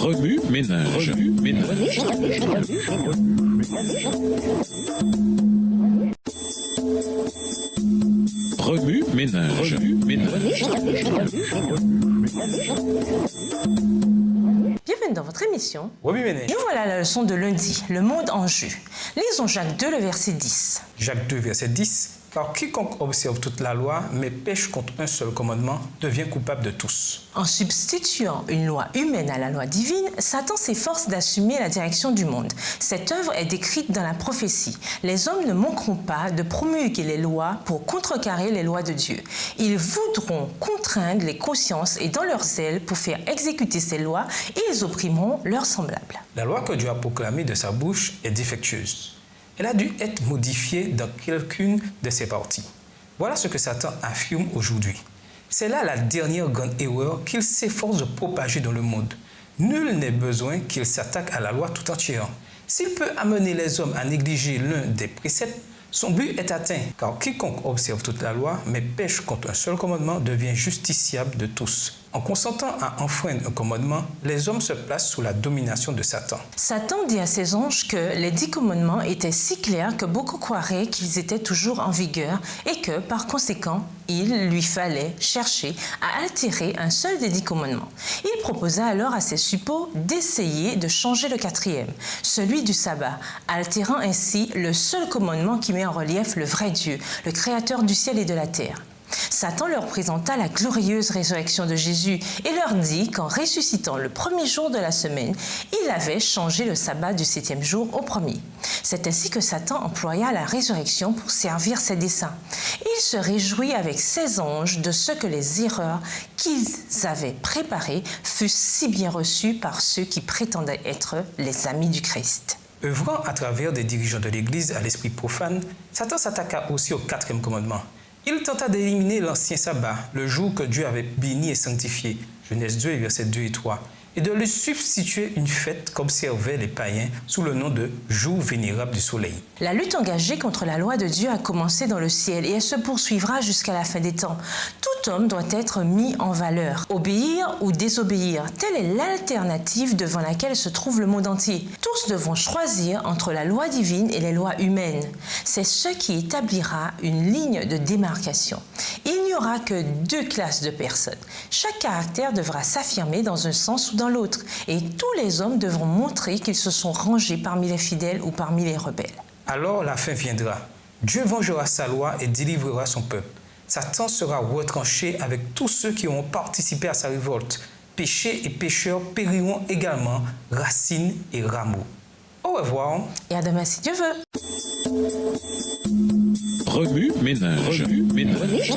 Remue ménage. Remue ménage. Bienvenue dans votre émission. Remue ménage. Nous voilà à la leçon de lundi, le monde en jus. Lisons Jacques 2, le verset 10. Jacques 2, verset 10. Car quiconque observe toute la loi, mais pêche contre un seul commandement, devient coupable de tous. En substituant une loi humaine à la loi divine, Satan s'efforce d'assumer la direction du monde. Cette œuvre est décrite dans la prophétie. Les hommes ne manqueront pas de promulguer les lois pour contrecarrer les lois de Dieu. Ils voudront contraindre les consciences et dans leur zèle pour faire exécuter ces lois, ils opprimeront leurs semblables. La loi que Dieu a proclamée de sa bouche est défectueuse. Elle a dû être modifiée dans quelqu'une de ses parties. Voilà ce que Satan affirme aujourd'hui. C'est là la dernière grande erreur qu'il s'efforce de propager dans le monde. Nul n'est besoin qu'il s'attaque à la loi tout entière. S'il peut amener les hommes à négliger l'un des préceptes, son but est atteint, car quiconque observe toute la loi, mais pêche contre un seul commandement, devient justiciable de tous. En consentant à enfreindre un commandement, les hommes se placent sous la domination de Satan. Satan dit à ses anges que les 10 commandements étaient si clairs que beaucoup croiraient qu'ils étaient toujours en vigueur et que, par conséquent, il lui fallait chercher à altérer un seul des 10 commandements. Il proposa alors à ses suppôts d'essayer de changer le 4e, celui du sabbat, altérant ainsi le seul commandement qui met en relief le vrai Dieu, le créateur du ciel et de la terre. Satan leur présenta la glorieuse résurrection de Jésus et leur dit qu'en ressuscitant le premier jour de la semaine, il avait changé le sabbat du 7e jour au premier. C'est ainsi que Satan employa la résurrection pour servir ses desseins. Il se réjouit avec ses anges de ce que les erreurs qu'ils avaient préparées fussent si bien reçues par ceux qui prétendaient être les amis du Christ. Œuvrant à travers des dirigeants de l'Église à l'esprit profane, Satan s'attaqua aussi au 4e commandement. Il tenta d'éliminer l'ancien sabbat, le jour que Dieu avait béni et sanctifié, Genèse 2, versets 2 et 3, et de lui substituer une fête qu'observaient les païens sous le nom de jour vénérable du soleil. La lutte engagée contre la loi de Dieu a commencé dans le ciel et elle se poursuivra jusqu'à la fin des temps. Tout homme doit être mis en valeur. Obéir ou désobéir, telle est l'alternative devant laquelle se trouve le monde entier. Tous devront choisir entre la loi divine et les lois humaines. C'est ce qui établira une ligne de démarcation. Il n'y aura que 2 classes de personnes. Chaque caractère devra s'affirmer dans un sens ou dans l'autre, et tous les hommes devront montrer qu'ils se sont rangés parmi les fidèles ou parmi les rebelles. Alors la fin viendra. Dieu vengera sa loi et délivrera son peuple. Satan sera retranché avec tous ceux qui auront participé à sa révolte. Péchés et pécheurs périront également, racines et rameaux. Au revoir. Et à demain si Dieu veut. Remue ménage. Remue ménage.